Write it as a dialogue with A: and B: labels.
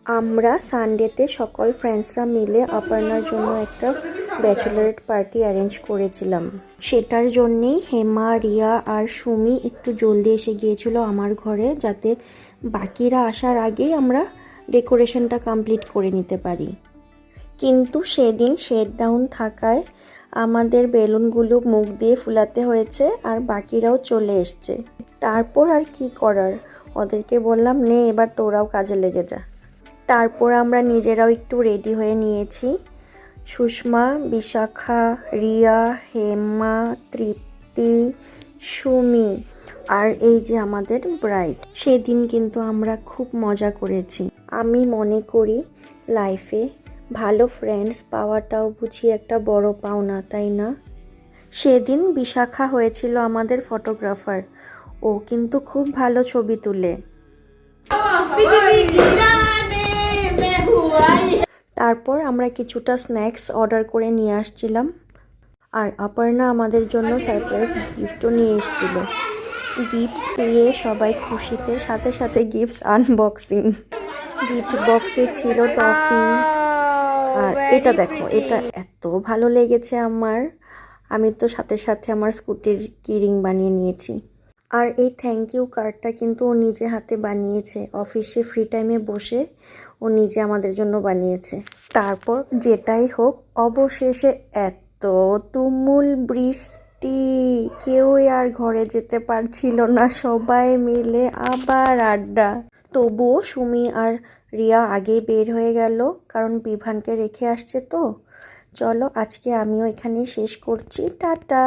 A: আমরা সানডেতে সকল ফ্রেন্ডসরা মিলে অপর্ণার জন্য একটা ব্যাচেলারেট পার্টি অ্যারেঞ্জ করেছিলাম। সেটার জন্যেই হেমা, রিয়া আর সুমি একটু জলদি এসে গিয়েছিল আমার ঘরে, যাতে বাকিরা আসার আগেই আমরা ডেকোরেশনটা কমপ্লিট করে নিতে পারি। কিন্তু সেদিন শেড ডাউন থাকায় আমাদের বেলুনগুলো মুখ দিয়ে ফুলাতে হয়েছে, আর বাকিরাও চলে এসছে। তারপর আর কি করার, ওদেরকে বললাম নে এবার তোরাও কাজে লেগে যা। তারপর আমরা নিজেরাও একটু রেডি হয়ে নিয়েছি। সুষমা, বিশাখা, রিয়া, হেমা, তৃপ্তি, সুমি আর এই যে আমাদের ব্রাইড। সেদিন কিন্তু আমরা খুব মজা করেছি। আমি মনে করি লাইফে ভালো ফ্রেন্ডস পাওয়াটাও বুঝি একটা বড় পাওনা, তাই না? সেদিন বিশাখা হয়েছিল আমাদের ফটোগ্রাফার। ও কিন্তু খুব ভালো ছবি তুলে। তারপর আমরা কিছুটা স্ন্যাক্স অর্ডার করে নিয়ে আসছিলাম, আর অপর্ণা আমাদের জন্য সারপ্রাইজ গিফটও নিয়ে এসেছিল। গিফটস পেয়ে সবাই খুশিতে, সাথে সাথে গিফটস আনবক্সিং। গিফট বক্সে ছিল টফি, আর এটা দেখো, এটা এত ভালো লেগেছে আমার। আমি তো সাথে সাথে আমার স্কুটির কিরিং বানিয়ে নিয়েছি। আর এই থ্যাংক ইউ কার্ডটা কিন্তু ও নিজে হাতে বানিয়েছে। অফিসে ফ্রি টাইমে বসে ও নিজে আমাদের জন্য বানিয়েছে। তারপর যেটাই হোক, অবশেষে এত তুমুল বৃষ্টি, কেউই আর ঘরে যেতে পারছিল না, সবাই মিলে আবার আড্ডা। তবুও সুমি আর রিয়া আগেই বের হয়ে গেল, কারণ বিভানকে রেখে আসছে। তো চলো আজকে আমিও এখানেই শেষ করছি, টাটা।